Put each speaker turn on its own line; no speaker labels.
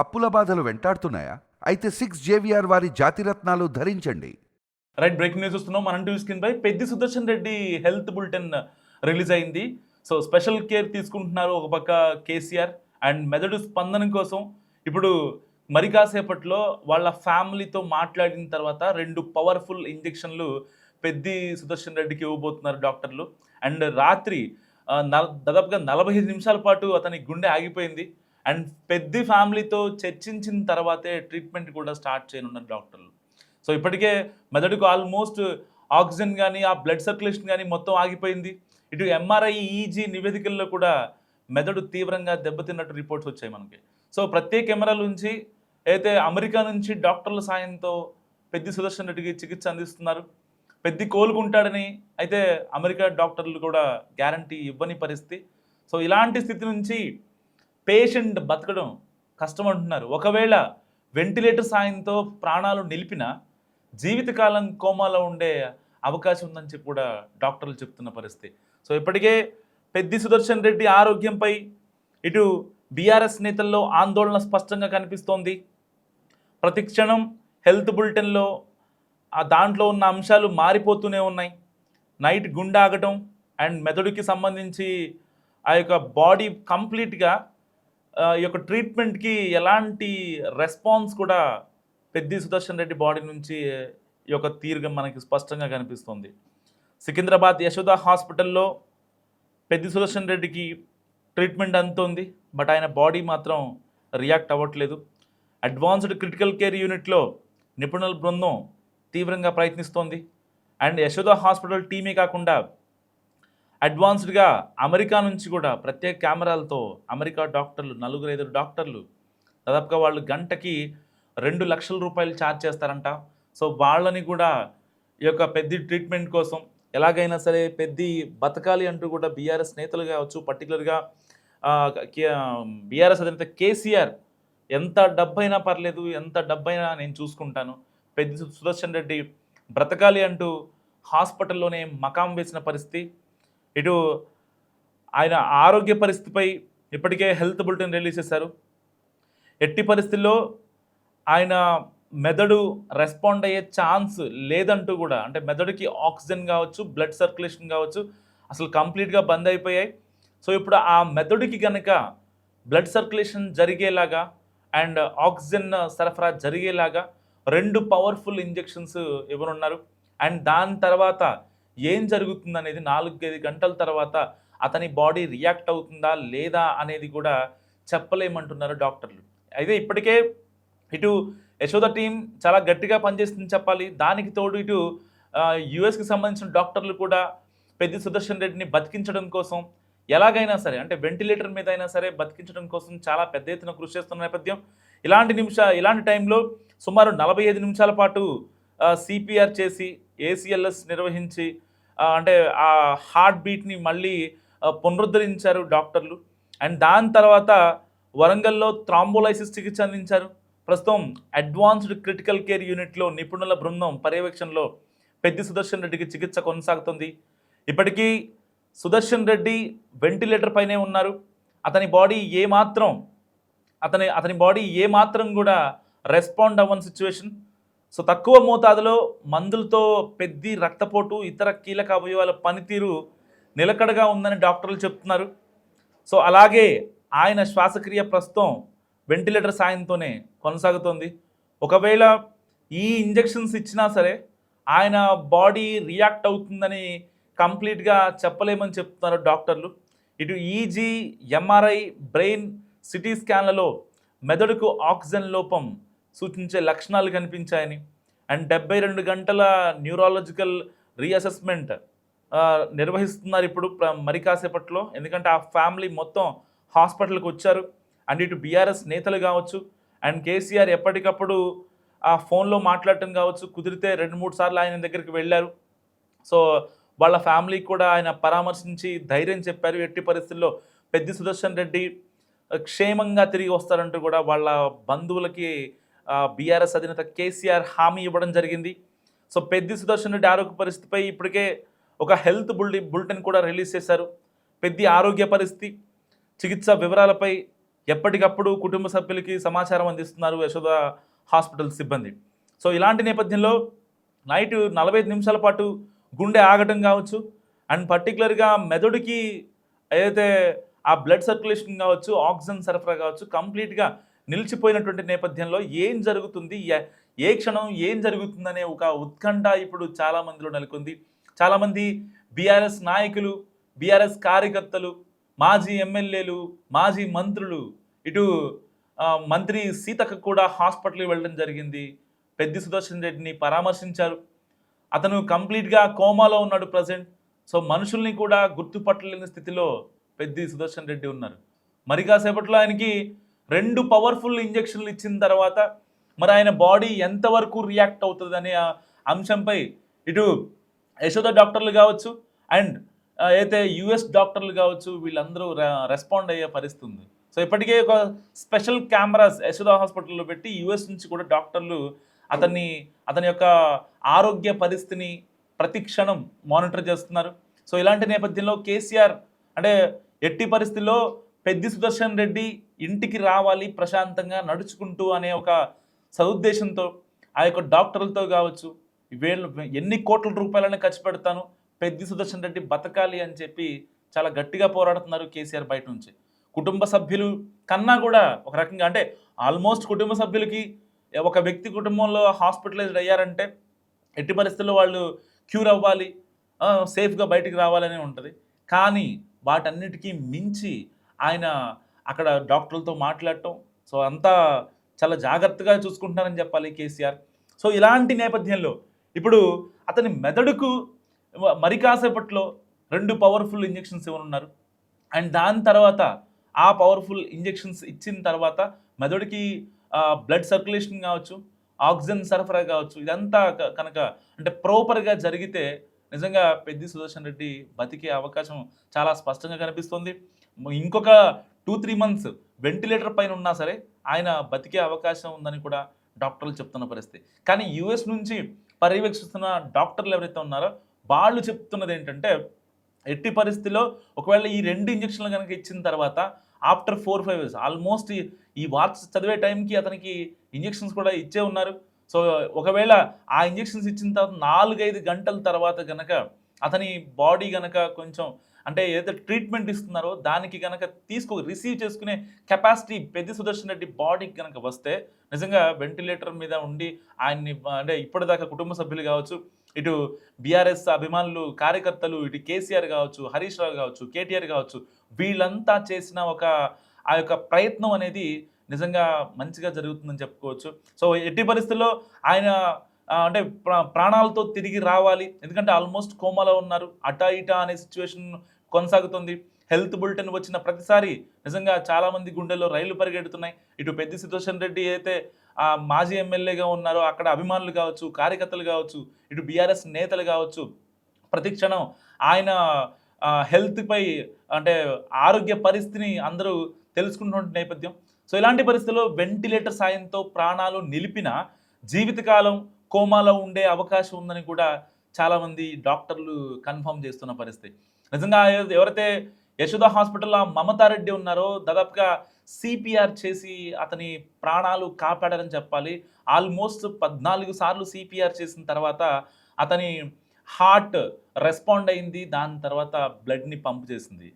అప్పుల బాధలు వెంటాడుతున్నాయా? అయితే 6 JVR వారి జాతిరత్నాలు ధరించండి.
రైట్, బ్రేకింగ్ న్యూస్ చూస్తున్నాం. మనం టీవీ స్క్రీన్ పై Peddi Sudarshan Reddy health bulletin release అయింది. సో స్పెషల్ కేర్ తీసుకుంటున్నారు ఒక పక్క కేసీఆర్. అండ్ మెదడు స్పందన కోసం ఇప్పుడు మరి కాసేపట్లో వాళ్ళ ఫ్యామిలీతో మాట్లాడిన తర్వాత 2 పవర్ఫుల్ ఇంజెక్షన్లు పెద్ది సుదర్శన్ రెడ్డికి ఇవ్వబోతున్నారు డాక్టర్లు. అండ్ రాత్రి దాదాపుగా 45 నిమిషాల పాటు అతని గుండె ఆగిపోయింది. అండ్ పెద్ది ఫ్యామిలీతో చర్చించిన తర్వాతే ట్రీట్మెంట్ కూడా స్టార్ట్ చేయనున్నారు డాక్టర్లు. సో ఇప్పటికే మెదడుకు ఆల్మోస్ట్ ఆక్సిజన్ కానీ ఆ బ్లడ్ సర్క్యులేషన్ కానీ మొత్తం ఆగిపోయింది. ఇటు ఎంఆర్ఐ ఈజీ నివేదికల్లో కూడా మెదడు తీవ్రంగా దెబ్బతిన్నట్టు రిపోర్ట్స్ వచ్చాయి మనకి. సో ప్రత్యేక కెమెరాల నుంచి అయితే అమెరికా నుంచి డాక్టర్ల సాయంతో పెద్ది సుదర్శన్ రెడ్డికి చికిత్స అందిస్తున్నారు. పెద్ది కోలుకుంటాడని అయితే అమెరికా డాక్టర్లు కూడా గ్యారంటీ ఇవ్వని పరిస్థితి. సో ఇలాంటి స్థితి నుంచి పేషెంట్ బతకడం కష్టం అంటున్నారు. ఒకవేళ వెంటిలేటర్ సాయంతో ప్రాణాలు నిలిపిన జీవితకాలం కోమాలో ఉండే అవకాశం ఉందని చెప్పి కూడా డాక్టర్లు చెప్తున్న పరిస్థితి. సో ఇప్పటికే పెద్ది సుదర్శన్ రెడ్డి ఆరోగ్యంపై ఇటు బీఆర్ఎస్ నేతల్లో ఆందోళన స్పష్టంగా కనిపిస్తోంది. ప్రతి క్షణం హెల్త్ బులెటిన్లో దాంట్లో ఉన్న అంశాలు మారిపోతూనే ఉన్నాయి. నైట్ గుండె ఆగటం అండ్ మెదడుకి సంబంధించి ఆ యొక్క బాడీ కంప్లీట్గా ఈ యొక్క ట్రీట్మెంట్కి ఎలాంటి రెస్పాన్స్ కూడా పెద్ది సుదర్శన్ రెడ్డి బాడీ నుంచి ఈ యొక్క తీరుగా మనకి స్పష్టంగా కనిపిస్తుంది. సికింద్రాబాద్ యశోద హాస్పిటల్లో పెద్ది సుదర్శన్ రెడ్డికి ట్రీట్మెంట్ అందుతోంది. బట్ ఆయన బాడీ మాత్రం రియాక్ట్ అవ్వట్లేదు. అడ్వాన్స్డ్ క్రిటికల్ కేర్ యూనిట్లో నిపుణుల బృందం తీవ్రంగా ప్రయత్నిస్తోంది. అండ్ యశోద హాస్పిటల్ టీమే కాకుండా అడ్వాన్స్డ్గా అమెరికా నుంచి కూడా ప్రత్యేక కెమెరాలతో అమెరికా డాక్టర్లు 4-5 డాక్టర్లు దాదాపుగా వాళ్ళు గంటకి 2 లక్షల రూపాయలు ఛార్జ్ చేస్తారంట. సో వాళ్ళని కూడా ఈ యొక్క పెద్ది ట్రీట్మెంట్ కోసం ఎలాగైనా సరే పెద్ది బతకాలి అంటూ కూడా బీఆర్ఎస్ నేతలు కావచ్చు, పర్టికులర్గా బీఆర్ఎస్ అధినేత కేసీఆర్ ఎంత డబ్బైనా పర్లేదు, ఎంత డబ్బైనా నేను చూసుకుంటాను, పెద్ది సుదర్శన్ రెడ్డి బ్రతకాలి అంటూ హాస్పిటల్లోనే మకాం వేసిన పరిస్థితి. ఇటు ఆయన ఆరోగ్య పరిస్థితిపై ఇప్పటికే హెల్త్ బులెటిన్ రిలీజ్ చేశారు. ఎట్టి పరిస్థితుల్లో ఆయన మెదడు రెస్పాండ్ అయ్యే ఛాన్స్ లేదంటూ కూడా, అంటే మెదడుకి ఆక్సిజన్ కావచ్చు, బ్లడ్ సర్క్యులేషన్ కావచ్చు అసలు కంప్లీట్గా బంద్ అయిపోయాయి. సో ఇప్పుడు ఆ మెదడుకి కనుక బ్లడ్ సర్క్యులేషన్ జరిగేలాగా అండ్ ఆక్సిజన్ సరఫరా జరిగేలాగా 2 పవర్ఫుల్ ఇంజెక్షన్స్ ఇవ్వనున్నారు. అండ్ దాని తర్వాత ఏం జరుగుతుందనేది 4-5 గంటల తర్వాత అతని బాడీ రియాక్ట్ అవుతుందా లేదా అనేది కూడా చెప్పలేమంటున్నారు డాక్టర్లు. అయితే ఇప్పటికే ఇటు యశోద టీం చాలా గట్టిగా పనిచేస్తుంది చెప్పాలి. దానికి తోడు ఇటు యుఎస్కి సంబంధించిన డాక్టర్లు కూడా పెద్ది సుదర్శన్ రెడ్డిని బతికించడం కోసం ఎలాగైనా సరే, అంటే వెంటిలేటర్ మీద అయినా సరే బతికించడం కోసం చాలా పెద్ద ఎత్తున కృషి చేస్తున్న నేపథ్యం. ఇలాంటి టైంలో సుమారు 45 నిమిషాల పాటు సిపిఆర్ చేసి ఏసీఎల్ఎస్ నిర్వహించి అంటే ఆ హార్ట్ బీట్ని మళ్ళీ పునరుద్ధరించారు డాక్టర్లు. అండ్ దాని తర్వాత వరంగల్లో థ్రాంబోలైసిస్ చికిత్స అందించారు. ప్రస్తుతం అడ్వాన్స్డ్ క్రిటికల్ కేర్ యూనిట్లో నిపుణుల బృందం పర్యవేక్షణలో పెద్ది సుదర్శన్ రెడ్డికి చికిత్స కొనసాగుతుంది. ఇప్పటికీ సుదర్శన్ రెడ్డి వెంటిలేటర్ పైనే ఉన్నారు. అతని బాడీ ఏమాత్రం కూడా రెస్పాండ్ అవ్వని సిచ్యువేషన్. సో తక్కువ మోతాదులో మందులతో పెద్ది రక్తపోటు, ఇతర కీలక అవయవాల పనితీరు నిలకడగా ఉందని డాక్టర్లు చెప్తున్నారు. సో అలాగే ఆయన శ్వాసక్రియ ప్రస్తుతం వెంటిలేటర్ సాయంతోనే కొనసాగుతోంది. ఒకవేళ ఈ ఇంజెక్షన్స్ ఇచ్చినా సరే ఆయన బాడీ రియాక్ట్ అవుతుందని కంప్లీట్గా చెప్పలేమని చెప్తున్నారు డాక్టర్లు. ఇటు ఈజీ, ఎంఆర్ఐ, బ్రెయిన్ సిటీ స్కాన్లలో మెదడుకు ఆక్సిజన్ లోపం సూచించే లక్షణాలు కనిపించాయని అండ్ 72 గంటల న్యూరాలజికల్ రీఅసెస్మెంట్ నిర్వహిస్తున్నారు ఇప్పుడు మరి కాసేపట్లో. ఎందుకంటే ఆ ఫ్యామిలీ మొత్తం హాస్పిటల్కి వచ్చారు. అండ్ ఇటు బీఆర్ఎస్ నేతలు కావచ్చు అండ్ కేసీఆర్ ఎప్పటికప్పుడు ఆ ఫోన్లో మాట్లాడటం కావచ్చు, కుదిరితే 2-3 సార్లు ఆయన దగ్గరికి వెళ్ళారు. సో వాళ్ళ ఫ్యామిలీకి కూడా ఆయన పరామర్శించి ధైర్యం చెప్పారు. ఎట్టి పరిస్థితుల్లో పెద్ది సుదర్శన్ రెడ్డి క్షేమంగా తిరిగి వస్తారంటూ కూడా వాళ్ళ బంధువులకి బీఆర్ఎస్ అధినేత కేసీఆర్ హామీ ఇవ్వడం జరిగింది. సో పెద్ది సుదర్శన్ రెడ్డి ఆరోగ్య పరిస్థితిపై ఇప్పటికే ఒక హెల్త్ బులెటిన్ కూడా రిలీజ్ చేశారు. పెద్ది ఆరోగ్య పరిస్థితి, చికిత్స వివరాలపై ఎప్పటికప్పుడు కుటుంబ సభ్యులకి సమాచారం అందిస్తున్నారు యశోద హాస్పిటల్ సిబ్బంది. సో ఇలాంటి నేపథ్యంలో నైట్ 45 నిమిషాల పాటు గుండె ఆగటం కావచ్చు, అండ్ పర్టికులర్గా మెదడుకి ఏదైతే ఆ బ్లడ్ సర్క్యులేషన్ కావచ్చు, ఆక్సిజన్ సరఫరా కావచ్చు, కంప్లీట్గా నిలిచిపోయినటువంటి నేపథ్యంలో ఏం జరుగుతుంది, ఏ క్షణం ఏం జరుగుతుందనే ఒక ఉత్కంఠ ఇప్పుడు చాలా మందిలో నెలకొంది. చాలామంది బీఆర్ఎస్ నాయకులు, బీఆర్ఎస్ కార్యకర్తలు, మాజీ ఎమ్మెల్యేలు, మాజీ మంత్రులు, ఇటు మంత్రి సీతక్క కూడా హాస్పిటల్కి వెళ్ళడం జరిగింది. పెద్ది సుదర్శన్ రెడ్డిని పరామర్శించారు. అతను కంప్లీట్గా కోమాలో ఉన్నాడు ప్రజెంట్. సో మనుషుల్ని కూడా గుర్తుపట్టలేని స్థితిలో పెద్ది సుదర్శన్ రెడ్డి ఉన్నారు. మరి కాసేపట్లో ఆయనకి 2 పవర్ఫుల్ ఇంజెక్షన్లు ఇచ్చిన తర్వాత మరి ఆయన బాడీ ఎంతవరకు రియాక్ట్ అవుతుంది అనే అంశంపై ఇటు యశోద డాక్టర్లు కావచ్చు, అండ్ అయితే యుఎస్ డాక్టర్లు కావచ్చు, వీళ్ళందరూ రెస్పాండ్ అయ్యే పరిస్థితి ఉంది. సో ఇప్పటికే ఒక స్పెషల్ కెమెరాస్ యశోద హాస్పిటల్లో పెట్టి యుఎస్ నుంచి కూడా డాక్టర్లు అతని యొక్క ఆరోగ్య పరిస్థితిని ప్రతి క్షణం మానిటర్ చేస్తున్నారు. సో ఇలాంటి నేపథ్యంలో కేసీఆర్ అంటే ఎట్టి పరిస్థితుల్లో పెద్ది సుదర్శన్ రెడ్డి ఇంటికి రావాలి ప్రశాంతంగా నడుచుకుంటూ అనే ఒక సదుద్దేశంతో ఆ యొక్క డాక్టర్లతో కావచ్చు, వీళ్ళు ఎన్ని కోట్ల రూపాయలని ఖర్చు పెడతాను, పెద్ది సుదర్శన్ రెడ్డి బతకాలి అని చెప్పి చాలా గట్టిగా పోరాడుతున్నారు కేసీఆర్ బయట నుంచి. కుటుంబ సభ్యులు కన్నా కూడా ఒక రకంగా అంటే ఆల్మోస్ట్ కుటుంబ సభ్యులకి ఒక వ్యక్తి కుటుంబంలో హాస్పిటలైజ్డ్ అయ్యారంటే ఎట్టి పరిస్థితుల్లో వాళ్ళు క్యూర్ అవ్వాలి, సేఫ్గా బయటికి రావాలని ఉంటుంది. కానీ వాటన్నిటికీ మించి ఆయన అక్కడ డాక్టర్లతో మాట్లాడటం, సో అంతా చాలా జాగ్రత్తగా చూసుకుంటున్నారని చెప్పాలి కేసీఆర్. సో ఇలాంటి నేపథ్యంలో ఇప్పుడు అతని మెదడుకు మరి కాసేపట్లో 2 పవర్ఫుల్ ఇంజెక్షన్స్ ఇవ్వనున్నారు. అండ్ దాని తర్వాత ఆ పవర్ఫుల్ ఇంజెక్షన్స్ ఇచ్చిన తర్వాత మెదడుకి బ్లడ్ సర్క్యులేషన్ కావచ్చు, ఆక్సిజన్ సరఫరా కావచ్చు, ఇదంతా కనుక అంటే ప్రాపర్గా జరిగితే నిజంగా పెద్ది సుదర్శన్ రెడ్డి బతికే అవకాశం చాలా స్పష్టంగా కనిపిస్తుంది. ఇంకొక 2-3 మంత్స్ వెంటిలేటర్ పైన ఉన్నా సరే ఆయన బతికే అవకాశం ఉందని కూడా డాక్టర్లు చెప్తున్న పరిస్థితి. కానీ యుఎస్ నుంచి పర్యవేక్షిస్తున్న డాక్టర్లు ఎవరైతే ఉన్నారో వాళ్ళు చెప్తున్నది ఏంటంటే ఎట్టి పరిస్థితిలో ఒకవేళ ఈ 2 ఇంజక్షన్లు కనుక ఇచ్చిన తర్వాత ఆఫ్టర్ 4-5 ఇయర్స్ ఆల్మోస్ట్ ఈ వార్త చదివే టైంకి అతనికి ఇంజక్షన్స్ కూడా ఇచ్చే ఉన్నారు. సో ఒకవేళ ఆ ఇంజక్షన్స్ ఇచ్చిన తర్వాత 4-5 గంటల తర్వాత కనుక అతని బాడీ కనుక కొంచెం అంటే ఏదైతే ట్రీట్మెంట్ ఇస్తున్నారో దానికి కనుక రిసీవ్ చేసుకునే కెపాసిటీ పెద్ది సుదర్శన్ రెడ్డి బాడీకి కనుక వస్తే నిజంగా వెంటిలేటర్ మీద ఉండి ఆయన్ని అంటే ఇప్పటిదాకా కుటుంబ సభ్యులు కావచ్చు, ఇటు బీఆర్ఎస్ అభిమానులు, కార్యకర్తలు, ఇటు కేసీఆర్ కావచ్చు, హరీష్ రావు కావచ్చు, కేటీఆర్ కావచ్చు, వీళ్ళంతా చేసిన ఆ యొక్క ప్రయత్నం అనేది నిజంగా మంచిగా జరుగుతుందని చెప్పుకోవచ్చు. సో ఎట్టి పరిస్థితుల్లో ఆయన అంటే ప్రాణాలతో తిరిగి రావాలి. ఎందుకంటే ఆల్మోస్ట్ కోమాలో ఉన్నారు. అటా ఇటా అనే సిచ్యువేషన్ కొనసాగుతుంది. హెల్త్ బులెటిన్ వచ్చిన ప్రతిసారి నిజంగా చాలామంది గుండెల్లో రైళ్లు పరిగెడుతున్నాయి. ఇటు పెద్ది సుదర్శన్ రెడ్డి అయితే మాజీ ఎమ్మెల్యేగా ఉన్నారో అక్కడ అభిమానులు కావచ్చు, కార్యకర్తలు కావచ్చు, ఇటు బీఆర్ఎస్ నేతలు కావచ్చు, ప్రతి క్షణం ఆయన హెల్త్పై అంటే ఆరోగ్య పరిస్థితిని అందరూ తెలుసుకుంటున్న నేపథ్యం. సో ఇలాంటి పరిస్థితుల్లో వెంటిలేటర్ సాయంతో ప్రాణాలు నిలిపిన జీవితకాలం కోమాలో ఉండే అవకాశం ఉందని కూడా చాలామంది డాక్టర్లు కన్ఫర్మ్ చేస్తున్న పరిస్థితి. నిజంగా ఎవరైతే యశోద హాస్పిటల్లో మమతారెడ్డి ఉన్నారో దాదాపుగా సిపిఆర్ చేసి అతని ప్రాణాలు కాపాడారని చెప్పాలి. ఆల్మోస్ట్ 14 సార్లు సిపిఆర్ చేసిన తర్వాత అతని హార్ట్ రెస్పాండ్ అయింది. దాని తర్వాత బ్లడ్ని పంప్ చేసింది.